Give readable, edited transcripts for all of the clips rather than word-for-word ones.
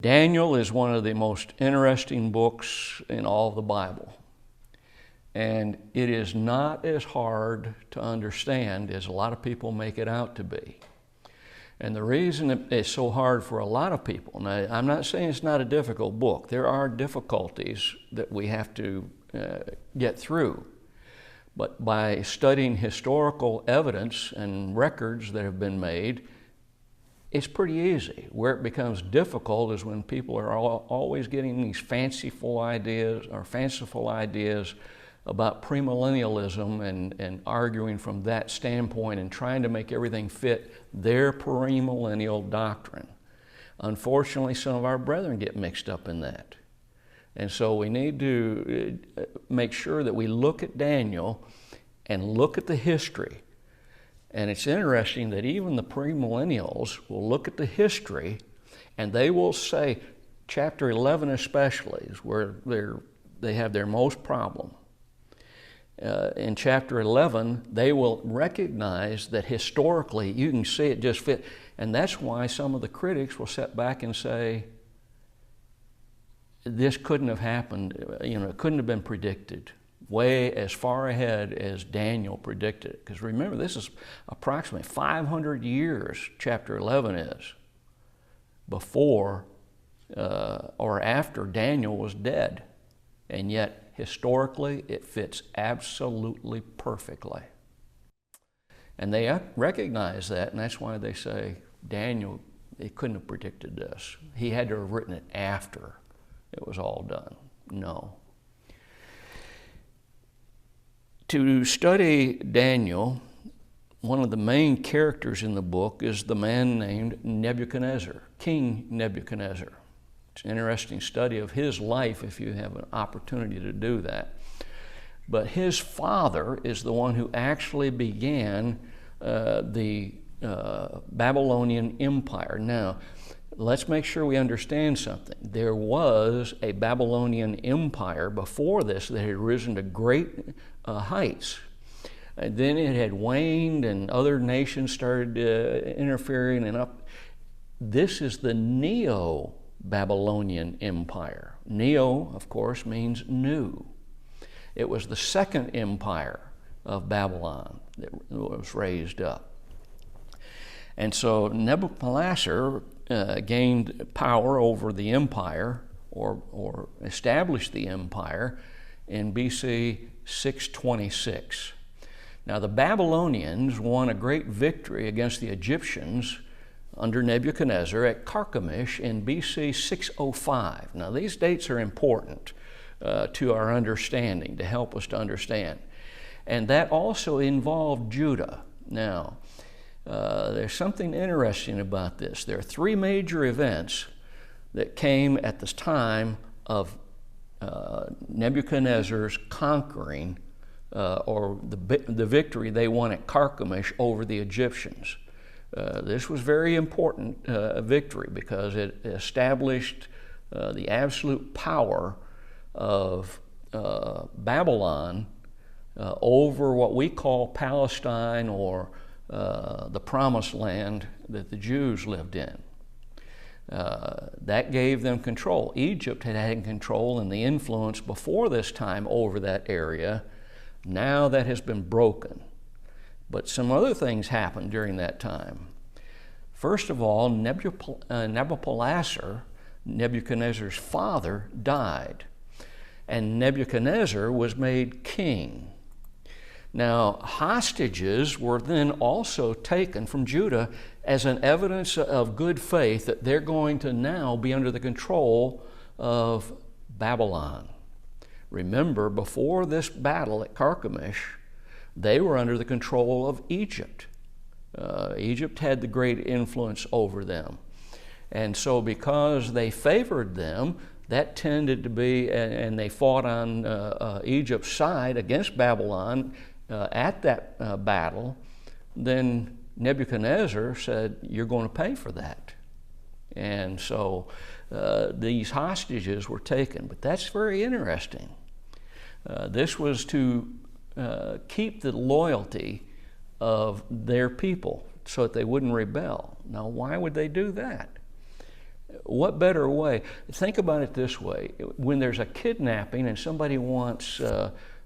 Daniel is one of the most interesting books in all of the Bible. And it is not as hard to understand as a lot of people make it out to be. And the reason it's so hard for a lot of people, now I'm not saying it's not a difficult book. There are difficulties that we have to get through. But by studying historical evidence and records that have been made, it's pretty easy. Where it becomes difficult is when people are always getting these fanciful ideas about premillennialism and arguing from that standpoint and trying to make everything fit their premillennial doctrine. Unfortunately, some of our brethren get mixed up in that. And so we need to make sure that we look at Daniel and look at the history. And it's interesting that even the premillennials will look at the history and they will say, chapter 11 especially is where they have their most problem. In chapter 11, they will recognize that historically you can see it just fit. And that's why some of the critics will sit back and say, this couldn't have happened, it couldn't have been predicted way as far ahead as Daniel predicted it. Because remember, this is approximately 500 years, chapter 11 is, before or after Daniel was dead. And yet, historically, it fits absolutely perfectly. And they recognize that, and that's why they say, Daniel, he couldn't have predicted this. He had to have written it after it was all done. No. To study Daniel, one of the main characters in the book is the man named Nebuchadnezzar, King Nebuchadnezzar. It's an interesting study of his life if you have an opportunity to do that. But his father is the one who actually began the Babylonian Empire. Now, let's make sure we understand something. There was a Babylonian Empire before this that had risen to great heights. And then it had waned and other nations started interfering and up. This is the Neo-Babylonian Empire. Neo, of course, means new. It was the second empire of Babylon that was raised up. And so Nebuchadnezzar gained power over the empire or established the empire in BC 626. Now the Babylonians won a great victory against the Egyptians under Nebuchadnezzar at Carchemish in BC 605. Now these dates are important to our understanding, to help us to understand. And that also involved Judah. Now, there's something interesting about this. There are three major events that came at the time of Nebuchadnezzar's conquering or the victory they won at Carchemish over the Egyptians. This was very important victory because it established the absolute power of Babylon over what we call Palestine or the Promised Land that the Jews lived in. That gave them control. Egypt had had control and the influence before this time over that area. Now that has been broken. But some other things happened during that time. First of all, Nabopolassar, Nebuchadnezzar's father, died. And Nebuchadnezzar was made king. Now, hostages were then also taken from Judah as an evidence of good faith that they're going to now be under the control of Babylon. Remember, before this battle at Carchemish, they were under the control of Egypt. Egypt had the great influence over them. And so because they favored them, that tended to be, and they fought on Egypt's side against Babylon at that battle, then Nebuchadnezzar said, you're going to pay for that. And so these hostages were taken. But that's very interesting. This was to keep the loyalty of their people so that they wouldn't rebel. Now, why would they do that? What better way? Think about it this way. When there's a kidnapping and somebody wants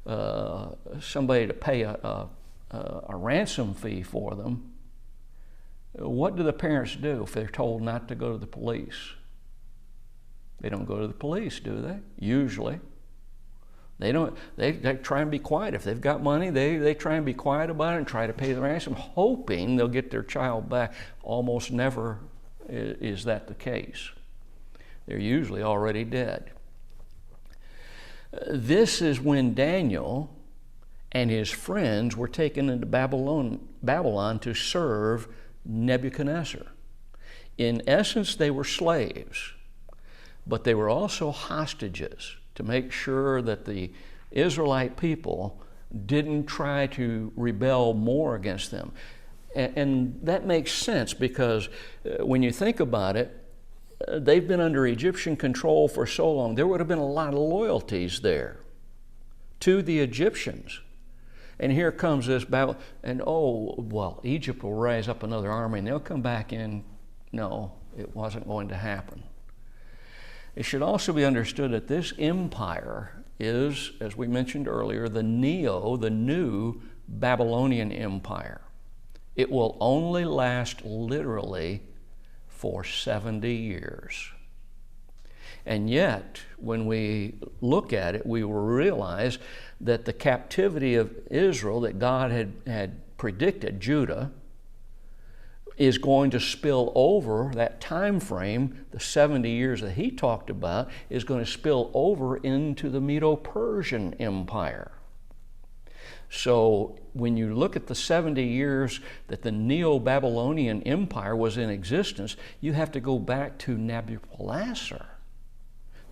somebody to pay a ransom fee for them, what do the parents do if they're told not to go to the police? They don't go to the police, do they? Usually. They don't. They try and be quiet. If they've got money, they try and be quiet about it and try to pay the ransom, hoping they'll get their child back. Almost never is that the case. They're usually already dead. This is when Daniel and his friends were taken into Babylon to serve Nebuchadnezzar. In essence, they were slaves, but they were also hostages to make sure that the Israelite people didn't try to rebel more against them. And that makes sense because when you think about it, they've been under Egyptian control for so long, there would have been a lot of loyalties there to the Egyptians. And here comes this battle, and Egypt will raise up another army and they'll come back in. No, it wasn't going to happen. It should also be understood that this empire is, as we mentioned earlier, the new Babylonian Empire. It will only last literally for 70 years. And yet, when we look at it, we will realize that the captivity of Israel that God had predicted, Judah, is going to spill over that time frame. The 70 years that he talked about is going to spill over into the Medo-Persian Empire. So when you look at the 70 years that the Neo-Babylonian Empire was in existence, you have to go back to Nabopolassar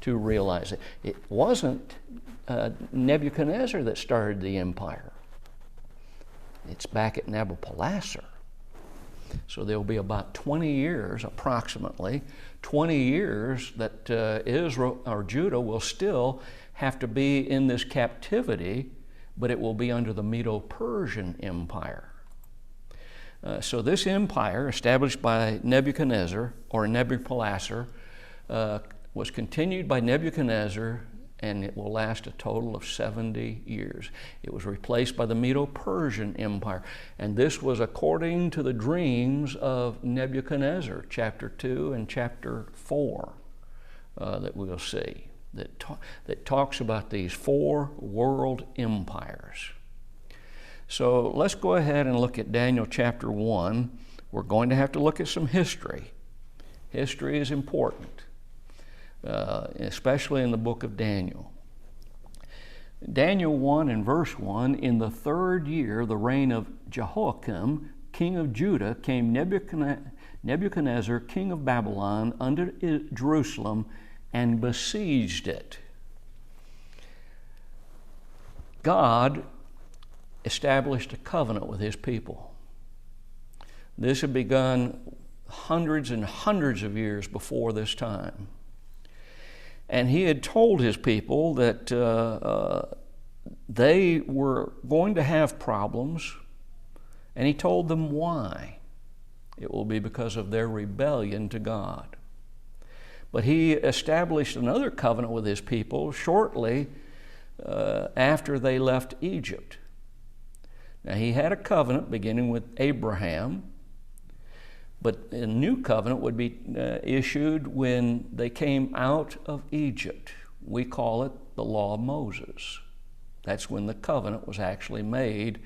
to realize it. It wasn't Nebuchadnezzar that started the empire. It's back at Nabopolassar. So there'll be about 20 years, approximately, 20 years that Israel or Judah will still have to be in this captivity, but it will be under the Medo-Persian Empire. So this empire, established by Nebuchadnezzar or Nabopolassar, was continued by Nebuchadnezzar, and it will last a total of 70 years. It was replaced by the Medo-Persian Empire, and this was according to the dreams of Nebuchadnezzar, chapter 2 and chapter 4, that we'll see, that talks about these 4 world empires. So let's go ahead and look at Daniel chapter 1. We're going to have to look at some history. History is important. Especially in the book of Daniel. Daniel 1 and verse 1, in the 3rd year, the reign of Jehoiakim, king of Judah, came Nebuchadnezzar, king of Babylon, unto Jerusalem and besieged it. God established a covenant with his people. This had begun hundreds and hundreds of years before this time. And he had told his people that they were going to have problems, and he told them why. It will be because of their rebellion to God. But he established another covenant with his people shortly after they left Egypt. Now, he had a covenant beginning with Abraham, but a new covenant would be issued when they came out of Egypt. We call it the Law of Moses. That's when the covenant was actually made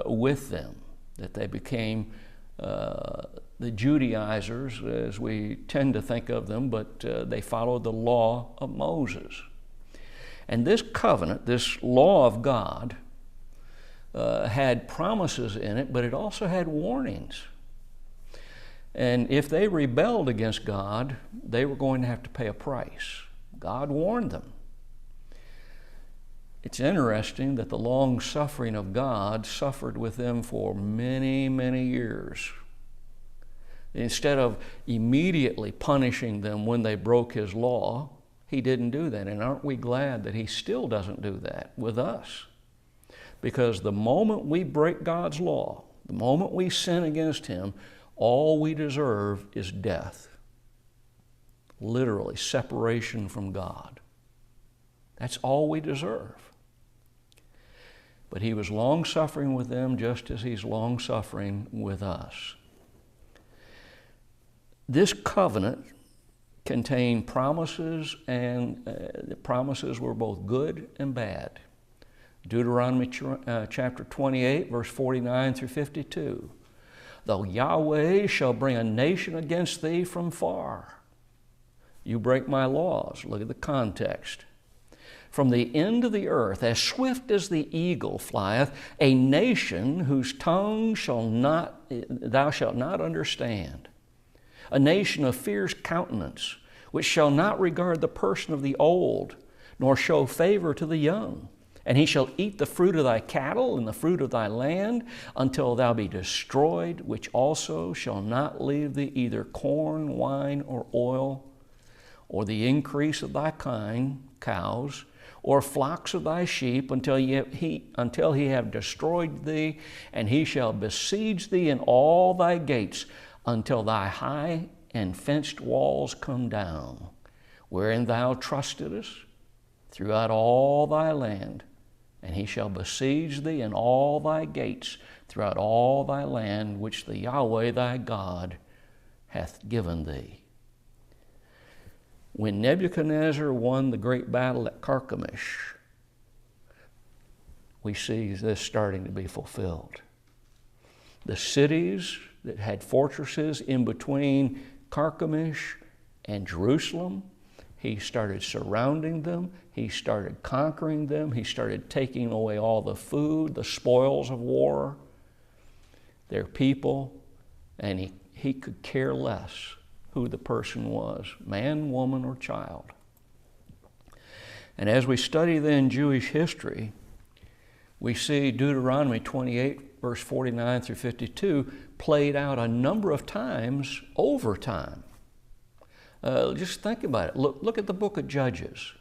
with them, that they became the Judaizers, as we tend to think of them, but they followed the Law of Moses. And this covenant, this law of God, had promises in it, but it also had warnings. And if they rebelled against God, they were going to have to pay a price. God warned them. It's interesting that the long suffering of God suffered with them for many, many years. Instead of immediately punishing them when they broke his law, he didn't do that. And aren't we glad that he still doesn't do that with us? Because the moment we break God's law, the moment we sin against him, all we deserve is death. literally separation from God. That's all we deserve. But he was long-suffering with them just as he's long-suffering with us. This covenant contained promises, and the promises were both good and bad. Deuteronomy chapter 28, verse 49 through 52. Though Yahweh shall bring a nation against thee from far, you break my laws. Look at the context. From the end of the earth, as swift as the eagle flieth, a nation whose tongue thou shalt not understand. A nation of fierce countenance, which shall not regard the person of the old, nor show favor to the young. And he shall eat the fruit of thy cattle and the fruit of thy land until thou be destroyed, which also shall not leave thee either corn, wine, or oil, or the increase of thy kine, cows, or flocks of thy sheep, until he have destroyed thee, and he shall besiege thee in all thy gates, until thy high and fenced walls come down, wherein thou trustedest throughout all thy land. And he shall besiege thee in all thy gates throughout all thy land, which the Yahweh thy God hath given thee. When Nebuchadnezzar won the great battle at Carchemish, we see this starting to be fulfilled. The cities that had fortresses in between Carchemish and Jerusalem, he started surrounding them. He started conquering them. He started taking away all the food, the spoils of war, their people, and he could care less who the person was, man, woman, or child. And as we study then Jewish history, we see Deuteronomy 28, verse 49 through 52, played out a number of times over time. Just think about it. Look at the book of Judges.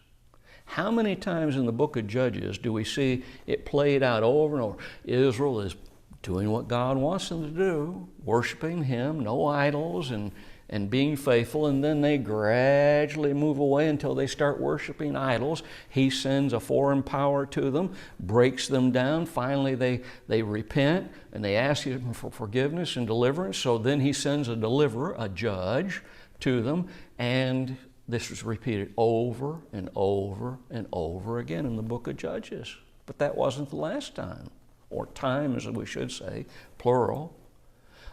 How many times in the book of Judges do we see it played out over and over? Israel is doing what God wants them to do, worshiping Him, no idols, and being faithful, and then they gradually move away until they start worshiping idols. He sends a foreign power to them, breaks them down. Finally, they repent, and they ask Him for forgiveness and deliverance. So then He sends a deliverer, a judge, to them, and this was repeated over and over and over again in the book of Judges. But that wasn't the last time, or times, we should say, plural.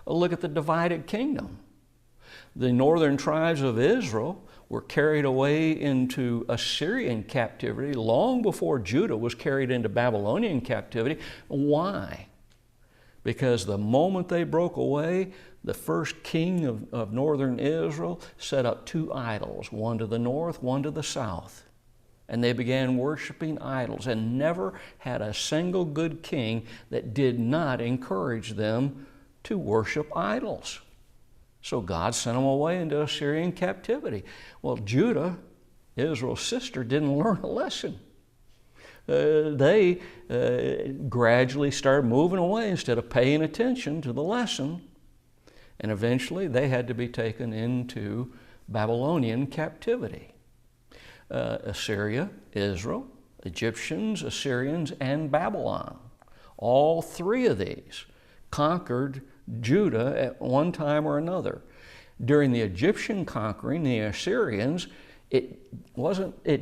Look at the divided kingdom. The northern tribes of Israel were carried away into Assyrian captivity long before Judah was carried into Babylonian captivity. Why? Because the moment they broke away, the first king of northern Israel set up two idols, one to the north, one to the south. And they began worshiping idols, and never had a single good king that did not encourage them to worship idols. So God sent them away into Assyrian captivity. Well, Judah, Israel's sister, didn't learn a lesson. They gradually started moving away instead of paying attention to the lesson. And eventually they had to be taken into Babylonian captivity. Assyria, Israel, Egyptians, Assyrians, and Babylon. All three of these conquered Judah at one time or another. During the Egyptian conquering, the Assyrians, it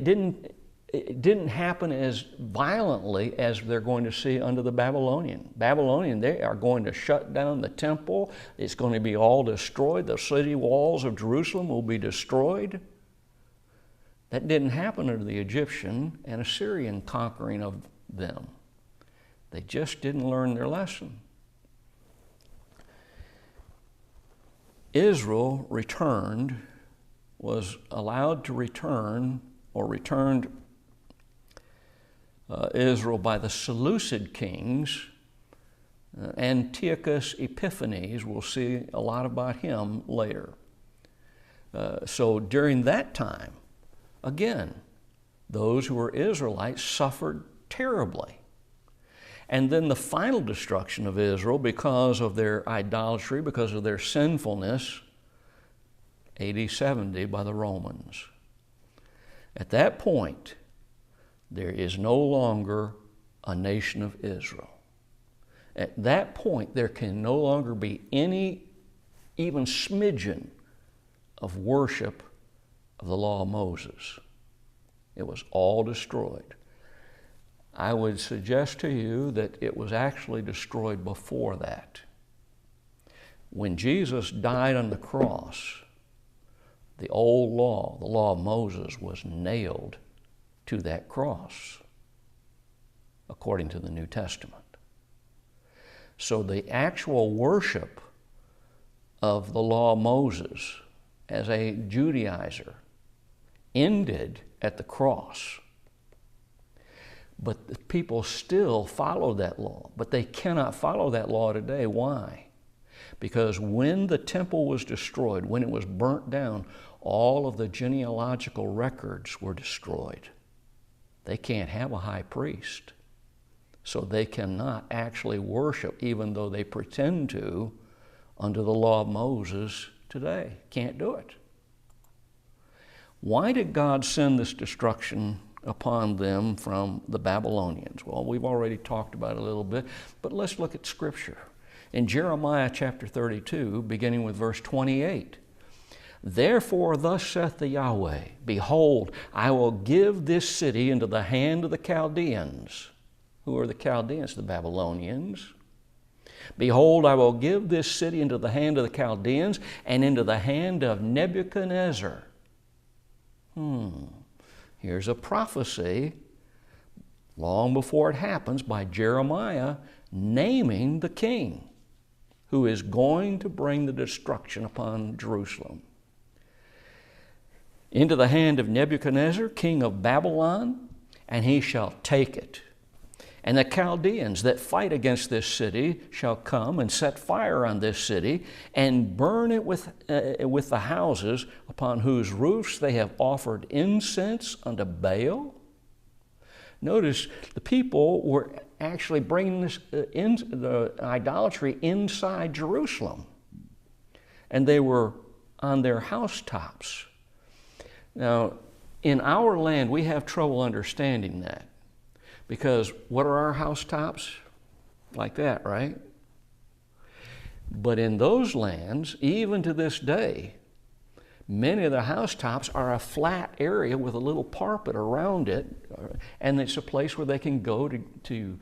didn't happen as violently as they're going to see under the Babylonian. They are going to shut down the temple. It's going to be all destroyed. The city walls of Jerusalem will be destroyed. That didn't happen under the Egyptian and Assyrian conquering of them. They just didn't learn their lesson. Israel was allowed to return, or returned Israel by the Seleucid kings. Antiochus Epiphanes, we'll see a lot about him later. So during that time, again, those who were Israelites suffered terribly. And then the final destruction of Israel because of their idolatry, because of their sinfulness, AD 70 by the Romans. At that point, there is no longer a nation of Israel. At that point, there can no longer be any, even smidgen of worship of the law of Moses. It was all destroyed. I would suggest to you that it was actually destroyed before that. When Jesus died on the cross, the old law, the law of Moses, was nailed to that cross, according to the New Testament. So the actual worship of the law of Moses as a Judaizer ended at the cross. But the people still follow that law, but they cannot follow that law today. Why? Because when the temple was destroyed, when it was burnt down, all of the genealogical records were destroyed. They can't have a high priest. So they cannot actually worship, even though they pretend to, under the law of Moses today. Can't do it. Why did God send this destruction upon them from the Babylonians? Well, we've already talked about it a little bit, but let's look at Scripture. In Jeremiah chapter 32, beginning with verse 28, "Therefore thus saith the Yahweh, Behold, I will give this city into the hand of the Chaldeans." Who are the Chaldeans? The Babylonians. "Behold, I will give this city into the hand of the Chaldeans and into the hand of Nebuchadnezzar." Here's a prophecy long before it happens by Jeremiah naming the king who is going to bring the destruction upon Jerusalem. "Into the hand of Nebuchadnezzar, king of Babylon, and he shall take it. And the Chaldeans that fight against this city shall come and set fire on this city and burn it with the houses upon whose roofs they have offered incense unto Baal." Notice the people were actually bringing the idolatry inside Jerusalem, and they were on their housetops. Now, in our land, we have trouble understanding that. Because what are our housetops? Like that, right? But in those lands, even to this day, many of the housetops are a flat area with a little parapet around it, and it's a place where they can go to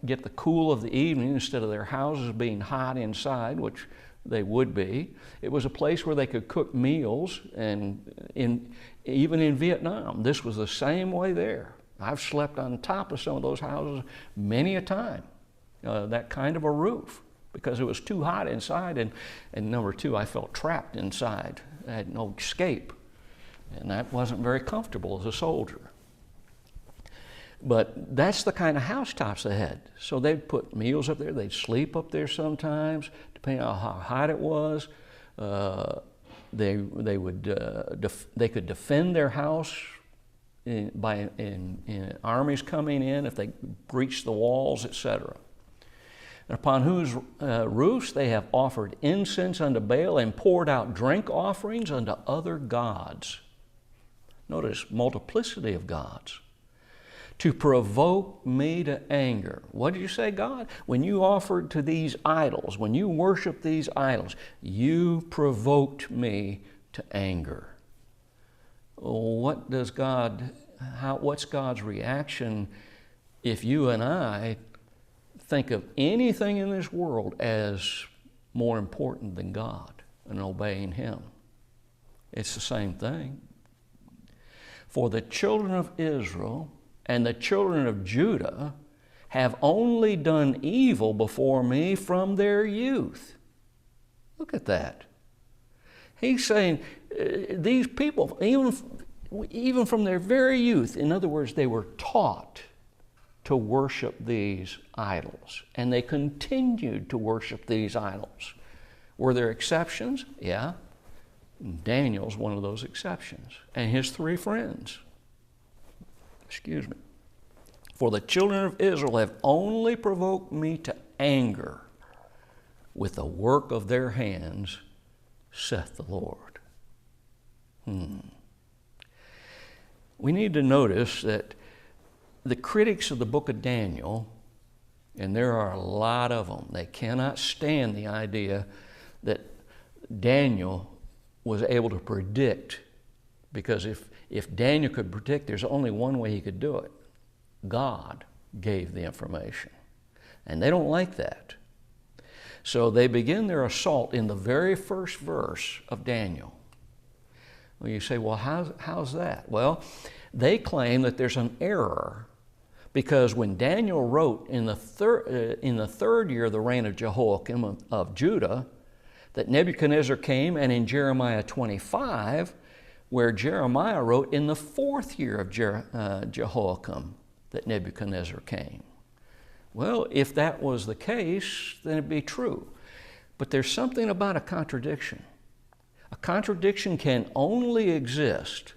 get the cool of the evening instead of their houses being hot inside, which they would be. It was a place where they could cook meals, and even in Vietnam, this was the same way there. I've slept on top of some of those houses many a time, that kind of a roof, because it was too hot inside, and number two, I felt trapped inside. I had no escape, and that wasn't very comfortable as a soldier. But that's the kind of housetops they had. So they'd put meals up there, they'd sleep up there sometimes, depending on how hot it was. They could defend their house in armies coming in if they breached the walls, etc. And upon whose roofs they have offered incense unto Baal and poured out drink offerings unto other gods. Notice multiplicity of gods. To provoke me to anger. What did you say, God? When you offered to these idols, when you worshiped these idols, you provoked me to anger. What's God's reaction if you and I think of anything in this world as more important than God and obeying Him? It's the same thing. For the children of Israel and the children of Judah have only done evil before me from their youth. Look at that. He's saying these people, even from their very youth, in other words, they were taught to worship these idols, and they continued to worship these idols. Were there exceptions? Yeah. Daniel's one of those exceptions, and his three friends. For the children of Israel have only provoked me to anger with the work of their hands, saith the Lord. We need to notice that the critics of the book of Daniel, and there are a lot of them, they cannot stand the idea that Daniel was able to predict, because if Daniel could predict, there's only one way he could do it. God gave the information. And they don't like that. So they begin their assault in the very first verse of Daniel. Well, you say, well, how's that? Well, they claim that there's an error, because when Daniel wrote in the third year of the reign of Jehoiakim of Judah, that Nebuchadnezzar came, and in Jeremiah 25, where Jeremiah wrote in the fourth year of Jehoiakim that Nebuchadnezzar came. Well, if that was the case, then it'd be true. But there's something about a contradiction. A contradiction can only exist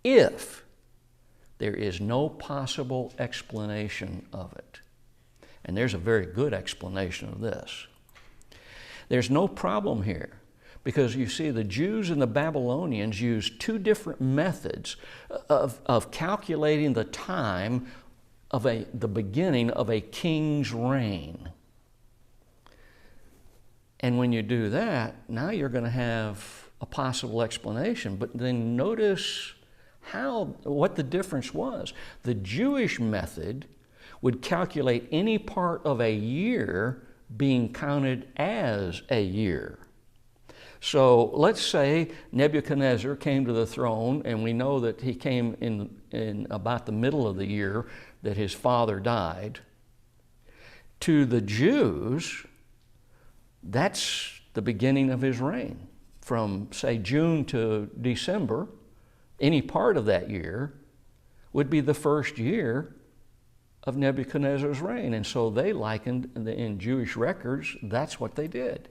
if there is no possible explanation of it. And there's a very good explanation of this. There's no problem here, because you see, the Jews and the Babylonians used two different methods of calculating the time of the beginning of a king's reign. And when you do that, now you're going to have a possible explanation. But then notice what the difference was. The Jewish method would calculate any part of a year being counted as a year. So let's say Nebuchadnezzar came to the throne, and we know that he came in about the middle of the year that his father died. To the Jews, that's the beginning of his reign. From, say, June to December, any part of that year would be the first year of Nebuchadnezzar's reign. And so they likened, in Jewish records, that's what they did.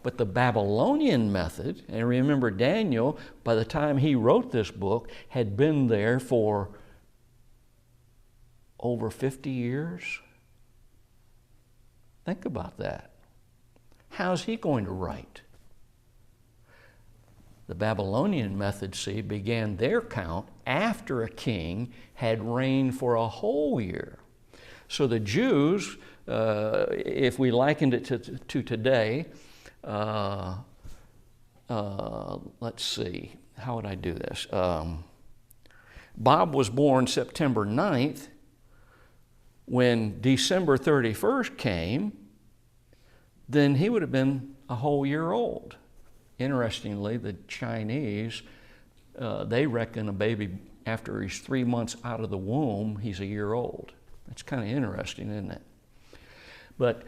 But the Babylonian method, and remember Daniel, by the time he wrote this book, had been there for over 50 years. Think about that. How's he going to write? The Babylonian method, see, began their count after a king had reigned for a whole year. So the Jews, if we likened it to today, let's see, how would I do this? Bob was born September 9th. When December 31st came, then he would have been a whole year old. Interestingly, the Chinese, they reckon a baby, after he's 3 months out of the womb, he's a year old. That's kind of interesting, isn't it? But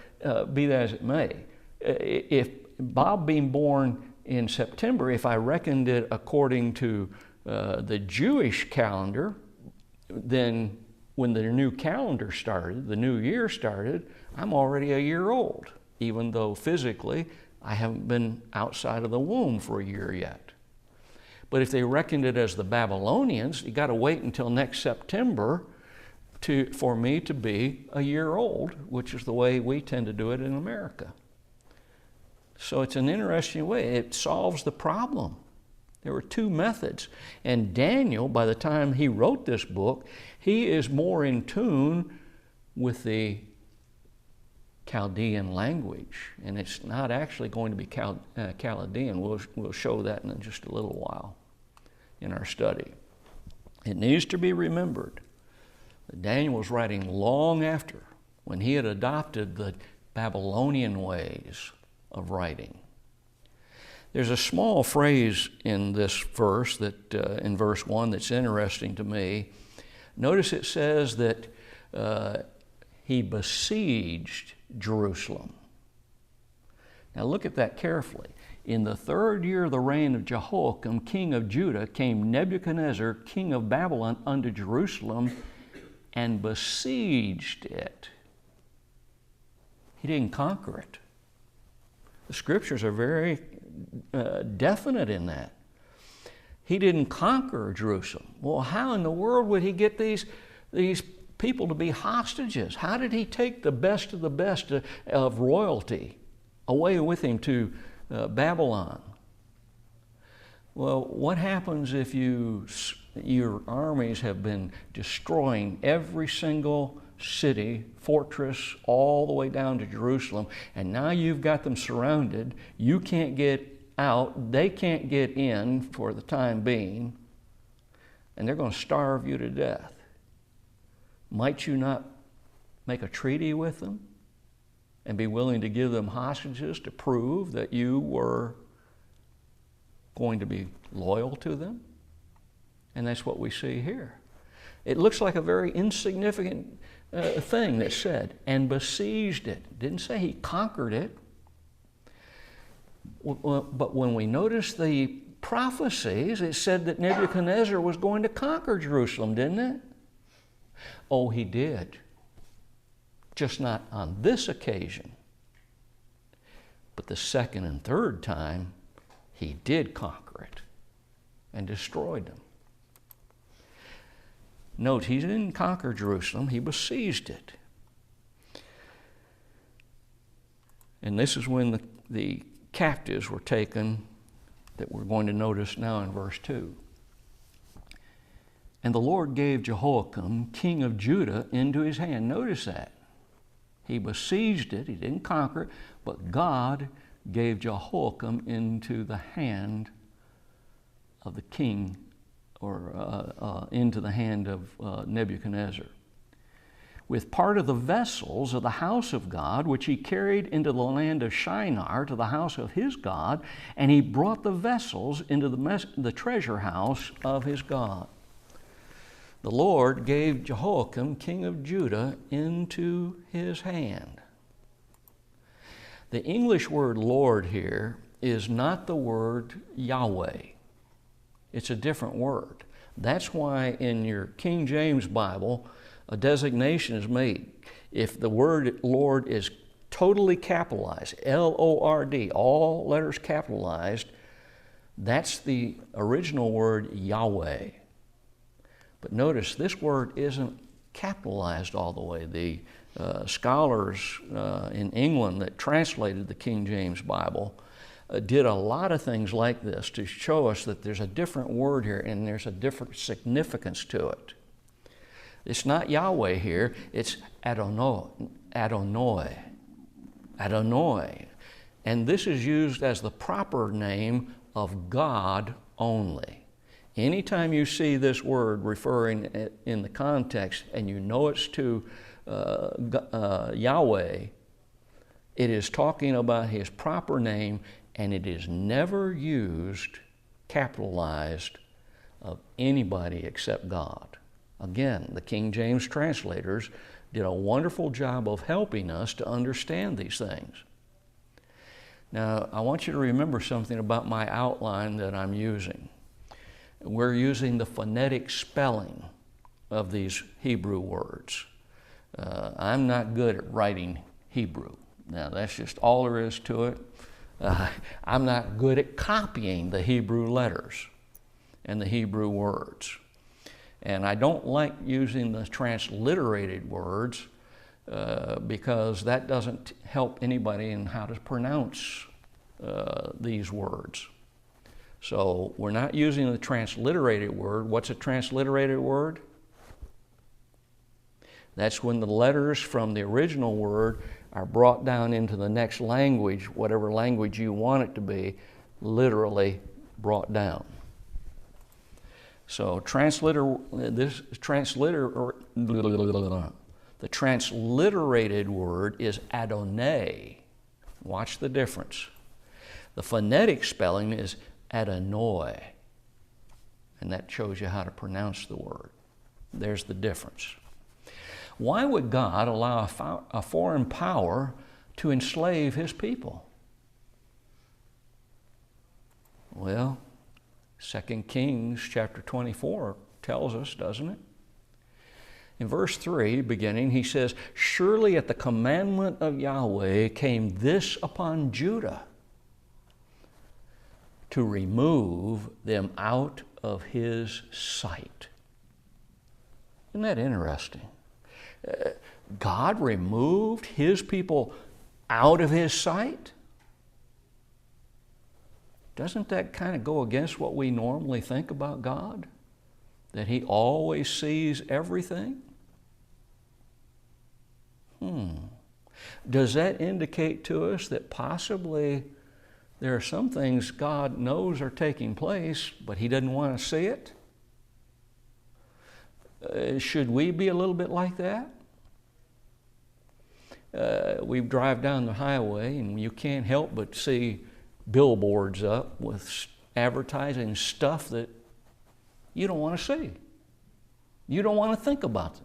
be that as it may, if Bob being born in September, if I reckoned it according to the Jewish calendar, then when the new calendar started, the new year started, I'm already a year old, even though physically I haven't been outside of the womb for a year yet. But if they reckoned it as the Babylonians, you got to wait until next September for me to be a year old, which is the way we tend to do it in America. So it's an interesting way. It solves the problem. There were two methods. And Daniel, by the time he wrote this book, he is more in tune with the Chaldean language. And it's not actually going to be Chaldean. We'll show that in just a little while in our study. It needs to be remembered that Daniel was writing long after, when he had adopted the Babylonian ways of writing. There's a small phrase in this verse, in verse 1, that's interesting to me. Notice it says that he besieged Jerusalem. Now look at that carefully. In the third year of the reign of Jehoiakim, king of Judah, came Nebuchadnezzar, king of Babylon, unto Jerusalem and besieged it. He didn't conquer it. The scriptures are very definite in that. He didn't conquer Jerusalem. Well, how in the world would he get these people to be hostages? How did he take the best of the best of royalty away with him to Babylon? Well, what happens if your armies have been destroying every single city, fortress, all the way down to Jerusalem, and now you've got them surrounded, you can't get out, they can't get in for the time being, and they're going to starve you to death. Might you not make a treaty with them and be willing to give them hostages to prove that you were going to be loyal to them? And that's what we see here. It looks like a very insignificant thing that's said, and besieged it. It didn't say he conquered it. But when we notice the prophecies, it said that Nebuchadnezzar was going to conquer Jerusalem, didn't it? Oh, he did. Just not on this occasion. But the second and third time, he did conquer it and destroyed them. Note, he didn't conquer Jerusalem, he besieged it. And this is when the captives were taken that we're going to notice now in verse 2. And the Lord gave Jehoiakim, king of Judah, into his hand. Notice that. He besieged it, he didn't conquer it, but God gave Jehoiakim into the hand of the king, or into the hand of Nebuchadnezzar, with part of the vessels of the house of God, which he carried into the land of Shinar to the house of his God, and he brought the vessels into the treasure house of his God. The Lord gave Jehoiakim, king of Judah, into his hand. The English word Lord here is not the word Yahweh. It's a different word. That's why in your King James Bible, a designation is made. If the word Lord is totally capitalized, L-O-R-D, all letters capitalized, that's the original word Yahweh. But notice this word isn't capitalized all the way. The scholars in England that translated the King James Bible did a lot of things like this to show us that there's a different word here and there's a different significance to it. It's not Yahweh here, it's Adonai. And this is used as the proper name of God only. Anytime you see this word referring in the context and you know it's to Yahweh, it is talking about his proper name, and it is never used, capitalized, of anybody except God. Again, the King James translators did a wonderful job of helping us to understand these things. Now, I want you to remember something about my outline that I'm using. We're using the phonetic spelling of these Hebrew words. I'm not good at writing Hebrew. Now, that's just all there is to it. I'm not good at copying the Hebrew letters and the Hebrew words. And I don't like using the transliterated words because that doesn't help anybody in how to pronounce these words. So we're not using the transliterated word. What's a transliterated word? That's when the letters from the original word are brought down into the next language, whatever language you want it to be, literally brought down. So the transliterated word is Adonai. Watch the difference. The phonetic spelling is Adonai. And that shows you how to pronounce the word. There's the difference. Why would God allow a foreign power to enslave his people? Well, 2 Kings chapter 24 tells us, doesn't it? In verse 3, beginning, he says, "Surely at the commandment of Yahweh came this upon Judah, to remove them out of his sight." Isn't that interesting? God removed his people out of his sight? Doesn't that kind of go against what we normally think about God? That He always sees everything? Does that indicate to us that possibly there are some things God knows are taking place, but He doesn't want to see it? Should we be a little bit like that? We drive down the highway and you can't help but see billboards up with advertising stuff that you don't want to see. You don't want to think about it.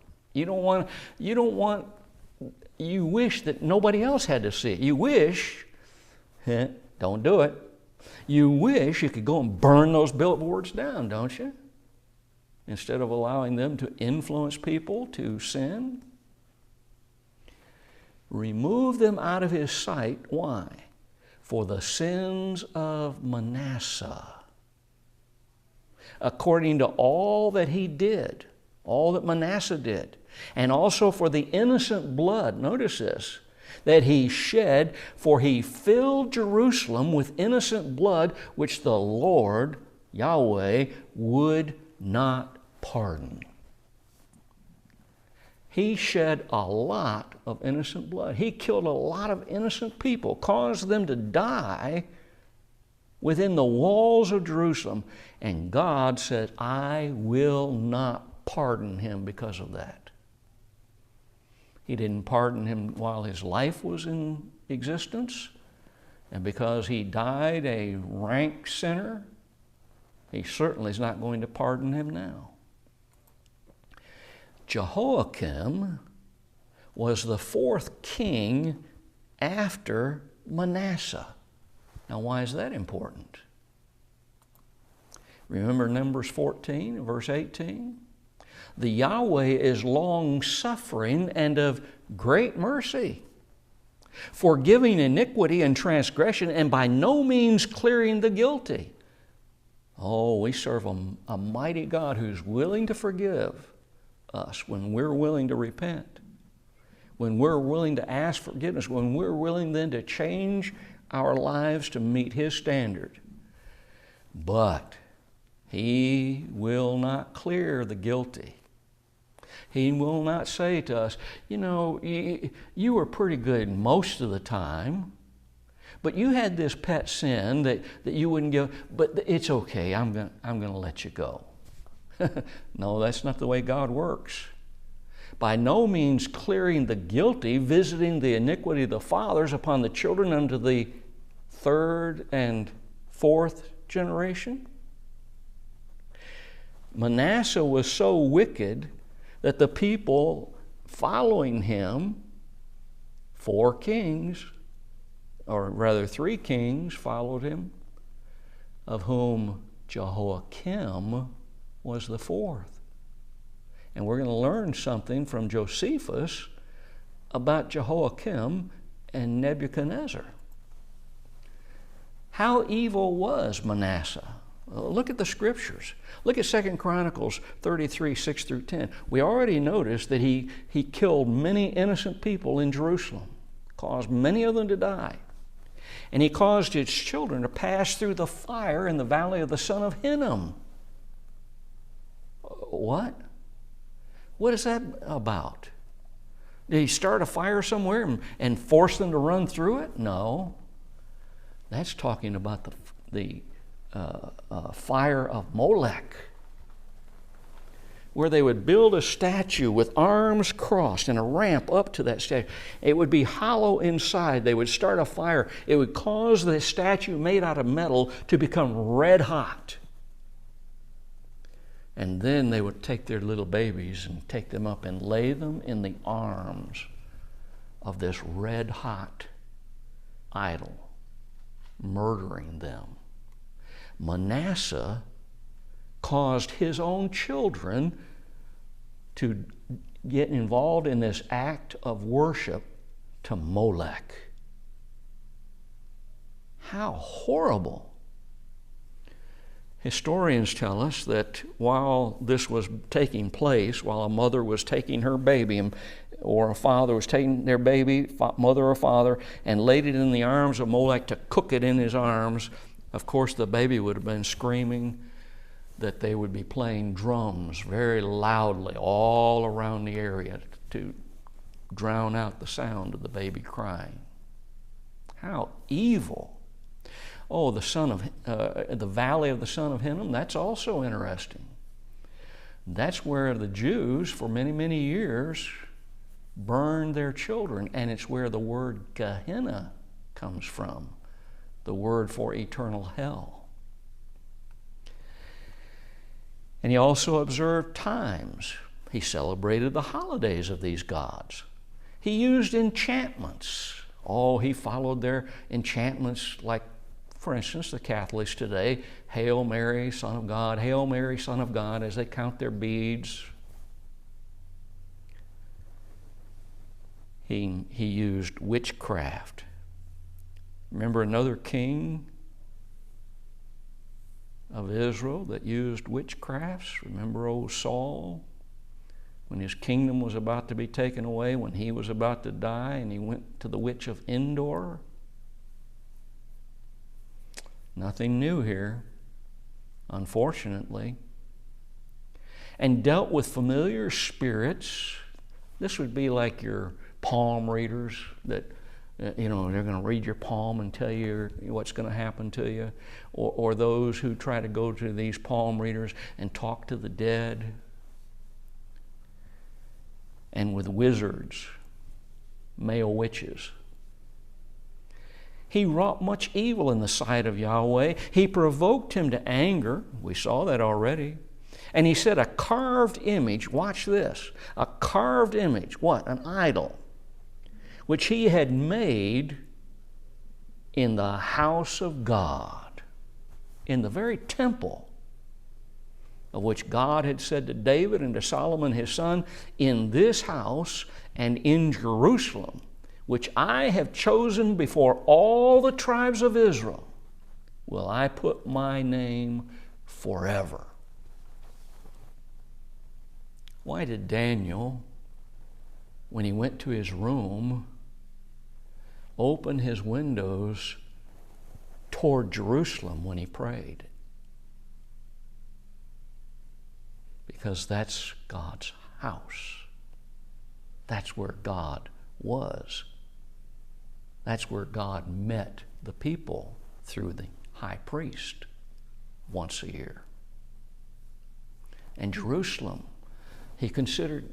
You wish that nobody else had to see it. You wish, don't do it. You wish you could go and burn those billboards down, don't you? Instead of allowing them to influence people to sin. Remove them out of His sight. Why? For the sins of Manasseh, according to all that he did, all that Manasseh did, and also for the innocent blood, notice this, that he shed, for he filled Jerusalem with innocent blood, which the Lord, Yahweh, would not pardon. He shed a lot of innocent blood. He killed a lot of innocent people, caused them to die within the walls of Jerusalem. And God said, I will not pardon him because of that. He didn't pardon him while his life was in existence. And because he died a rank sinner, He certainly is not going to pardon him now. Jehoiakim was the fourth king after Manasseh. Now, why is that important? Remember Numbers 14, verse 18? The Yahweh is long-suffering and of great mercy, forgiving iniquity and transgression, and by no means clearing the guilty. Oh, we serve a mighty God who's willing to forgive us when we're willing to repent, when we're willing to ask forgiveness, when we're willing then to change our lives to meet His standard. But He will not clear the guilty. He will not say to us, you know, you were pretty good most of the time, but you had this pet sin that you wouldn't give, but it's okay, I'm going to let you go. No, that's not the way God works. By no means clearing the guilty, visiting the iniquity of the fathers upon the children unto the third and fourth generation. Manasseh was so wicked that the people following him, 4 kings, or rather 3 kings followed him, of whom Jehoiakim was the 4th. And we're going to learn something from Josephus about Jehoiakim and Nebuchadnezzar. How evil was Manasseh? Look at the scriptures. Look at 2 Chronicles 33, 6 through 10. We already noticed that he killed many innocent people in Jerusalem, caused many of them to die. And he caused his children to pass through the fire in the valley of the son of Hinnom. What? What is that about? Did he start a fire somewhere and force them to run through it? No. That's talking about the fire of Molech, where they would build a statue with arms crossed and a ramp up to that statue. It would be hollow inside. They would start a fire. It would cause the statue made out of metal to become red hot. And then they would take their little babies and take them up and lay them in the arms of this red hot idol, murdering them. Manasseh caused his own children to get involved in this act of worship to Molech. How horrible. Historians tell us that while this was taking place, while a mother was taking her baby, or a father was taking their baby, mother or father, and laid it in the arms of Molech to cook it in his arms, Of course, the baby would have been screaming that they would be playing drums very loudly all around the area to drown out the sound of the baby crying. How evil. Oh, the valley of the son of Hinnom, that's also interesting. That's where the Jews, for many, many years, burned their children, and it's where the word Gehenna comes from, the word for eternal hell. And he also observed times. He celebrated the holidays of these gods. He used enchantments. Oh, he followed their enchantments, like, for instance, the Catholics today, Hail Mary, Son of God, Hail Mary, Son of God, as they count their beads. He used witchcraft. Remember another king of Israel that used witchcrafts? Remember old Saul? When his kingdom was about to be taken away, when he was about to die, and he went to the witch of Endor. Nothing new here, unfortunately. And dealt with familiar spirits. This would be like your palm readers that, they're going to read your palm and tell you what's going to happen to you. Or those who try to go to these palm readers and talk to the dead. And with wizards, male witches. He wrought much evil in the sight of Yahweh. He provoked him to anger. We saw that already. And he said a carved image, watch this, a carved image, what? An idol, which he had made in the house of God, in the very temple of which God had said to David and to Solomon his son, in this house and in Jerusalem, which I have chosen before all the tribes of Israel, will I put my name forever. Why did Daniel, when he went to his room, open his windows toward Jerusalem when he prayed? Because that's God's house. That's where God was. That's where God met the people through the high priest once a year. And Jerusalem,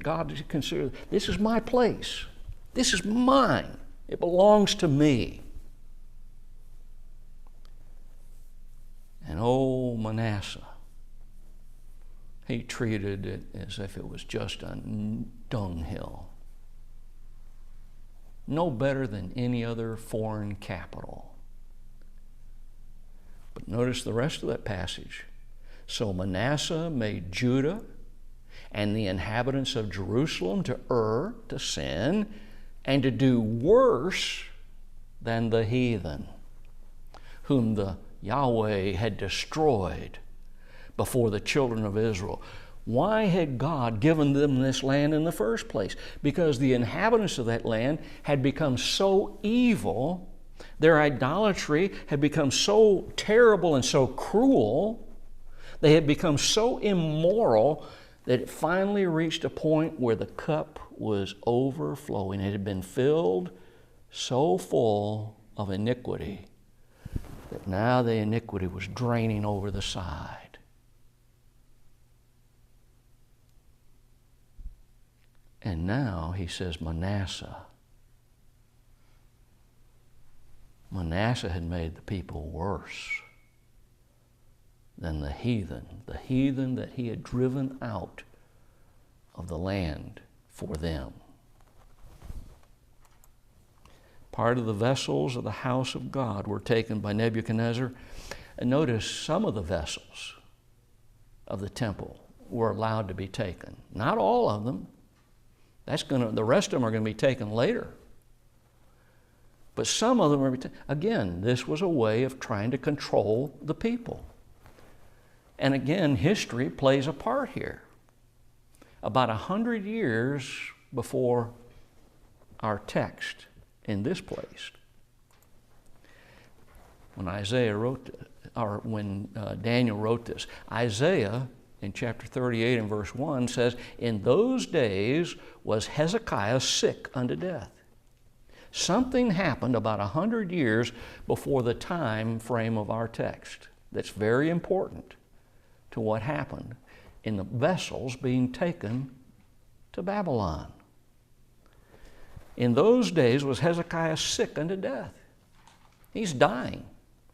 God considered, this is my place. This is mine. It belongs to me. And old Manasseh, he treated it as if it was just a dunghill. No better than any other foreign capital. But notice the rest of that passage. So Manasseh made Judah and the inhabitants of Jerusalem to err, to sin, and to do worse than the heathen, whom the Yahweh had destroyed before the children of Israel. Why had God given them this land in the first place? Because the inhabitants of that land had become so evil, their idolatry had become so terrible and so cruel, they had become so immoral that it finally reached a point where the cup was overflowing. It had been filled so full of iniquity that now the iniquity was draining over the side. And now he says Manasseh had made the people worse than the heathen that he had driven out of the land for them. Part of the vessels of the house of God were taken by Nebuchadnezzar. And notice some of the vessels of the temple were allowed to be taken. Not all of them. The rest of them are going to be taken later. But some of them are, again, this was a way of trying to control the people. And again, history plays a part here. About 100 years before our text in this place, when Isaiah wrote or when Daniel wrote this. Isaiah in chapter 38 and verse 1 says, "In those days was Hezekiah sick unto death." Something happened about 100 years before the time frame of our text that's very important to what happened in the vessels being taken to Babylon. In those days was Hezekiah sick unto death. He's dying.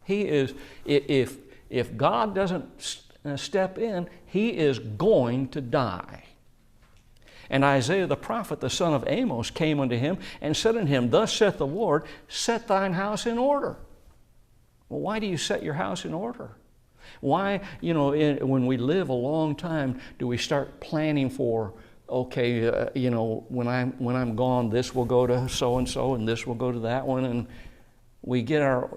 He is, if God doesn't step in, he is going to die. And Isaiah the prophet, the son of Amos, came unto him and said unto him, "Thus saith the Lord, set thine house in order." Well, why do you set your house in order? Why, when we live a long time, do we start planning for, okay, when I'm gone, this will go to so and so, and this will go to that one, and we get our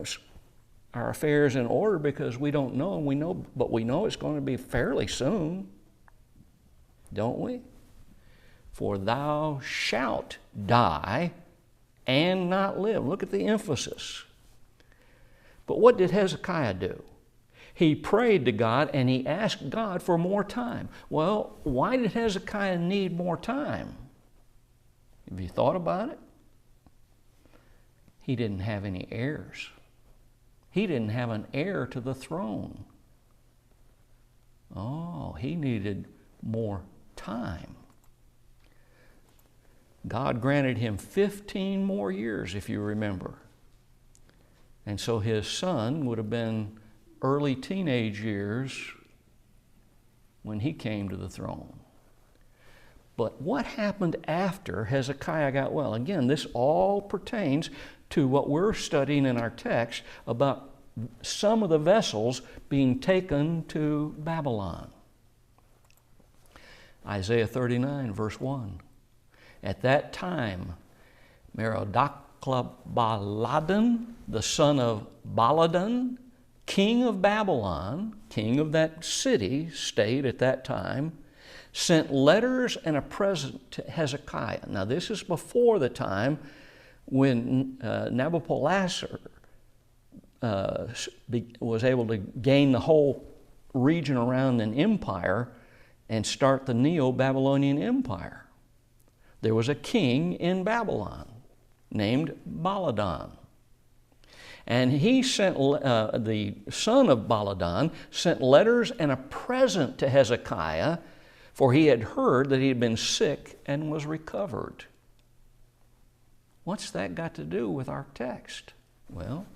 affairs in order because we don't know, but we know it's going to be fairly soon, don't we? For thou shalt die and not live. Look at the emphasis. But what did Hezekiah do? He prayed to God and he asked God for more time. Well, why did Hezekiah need more time? Have you thought about it? He didn't have any heirs. He didn't have an heir to the throne. Oh, he needed more time. God granted him 15 more years, if you remember. And so his son would have been early teenage years when he came to the throne. But what happened after Hezekiah got well? Again, this all pertains to what we're studying in our text about some of the vessels being taken to Babylon. Isaiah 39, verse 1. At that time, Merodach-baladan, the son of Baladan, king of Babylon, king of that city, state at that time, sent letters and a present to Hezekiah. Now, this is before the time when Nabopolassar was able to gain the whole region around an empire and start the Neo-Babylonian Empire. There was a king in Babylon named Baladan. And he sent, the son of Baladan sent letters and a present to Hezekiah, for he had heard that he had been sick and was recovered. What's that got to do with our text? Well,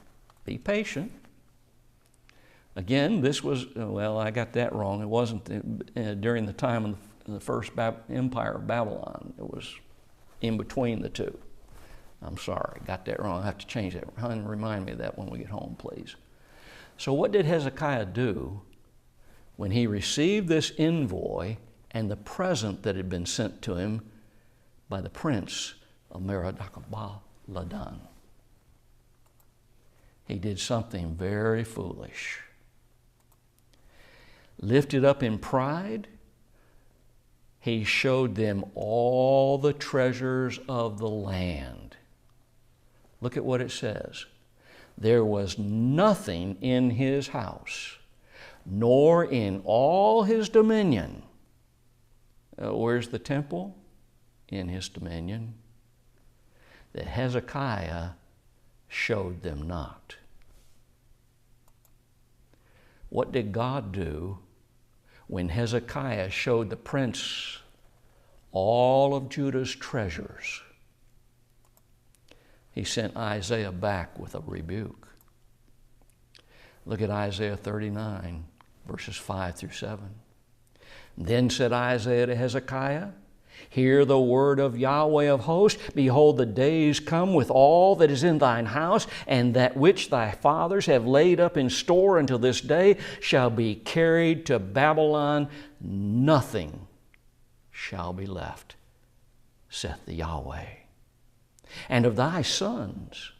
be patient. Again, this was, I got that wrong. It wasn't during the time of the first empire of Babylon. It was in between the two. I'm sorry, got that wrong. I have to change that. Remind me of that when we get home, please. So what did Hezekiah do when he received this envoy and the present that had been sent to him by the prince of Merodach-baladan? He did something very foolish. Lifted up in pride, he showed them all the treasures of the land. Look at what it says. There was nothing in his house, nor in all his dominion. Where's the temple? In his dominion. That Hezekiah showed them not. What did God do when Hezekiah showed the prince all of Judah's treasures? He sent Isaiah back with a rebuke. Look at Isaiah 39, verses 5 through 7. Then said Isaiah to Hezekiah, Hear the word of Yahweh of hosts. Behold, the days come with all that is in thine house, and that which thy fathers have laid up in store until this day shall be carried to Babylon. Nothing shall be left, saith the Yahweh. And of thy sons,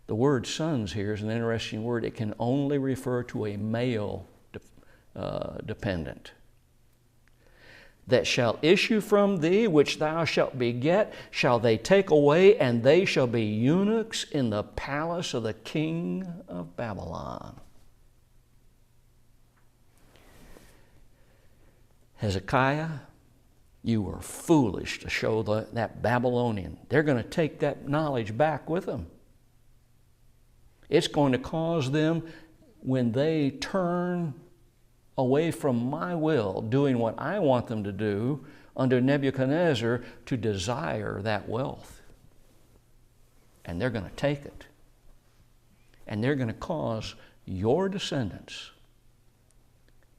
the word sons here is an interesting word. It can only refer to a male dependent. That shall issue from thee, which thou shalt beget, shall they take away, and they shall be eunuchs in the palace of the king of Babylon. Hezekiah, you were foolish to show that Babylonian. They're going to take that knowledge back with them. It's going to cause them, when they turn away from my will, doing what I want them to do under Nebuchadnezzar, to desire that wealth. And they're going to take it. And they're going to cause your descendants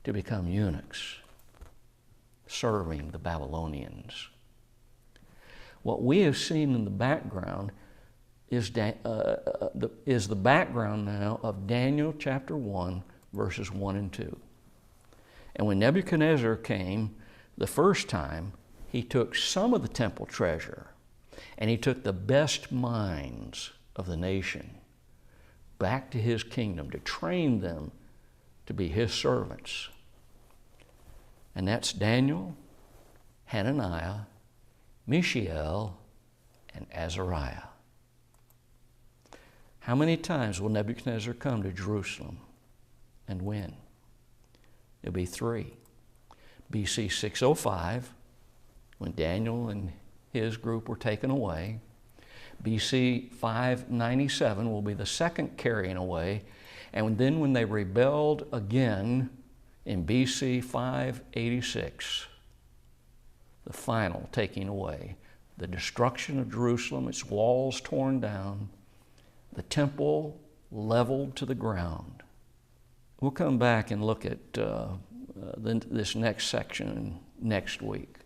to become eunuchs, serving the Babylonians. What we have seen in the background is the background now of Daniel chapter 1, verses 1 and 2. And when Nebuchadnezzar came the first time, he took some of the temple treasure, and he took the best minds of the nation back to his kingdom to train them to be his servants. And that's Daniel, Hananiah, Mishael, and Azariah. How many times will Nebuchadnezzar come to Jerusalem and win? It'll be 3. BC 605, when Daniel and his group were taken away. BC 597 will be the second carrying away. And then when they rebelled again in BC 586, the final taking away, the destruction of Jerusalem, its walls torn down, the temple leveled to the ground. We'll come back and look at this next section next week.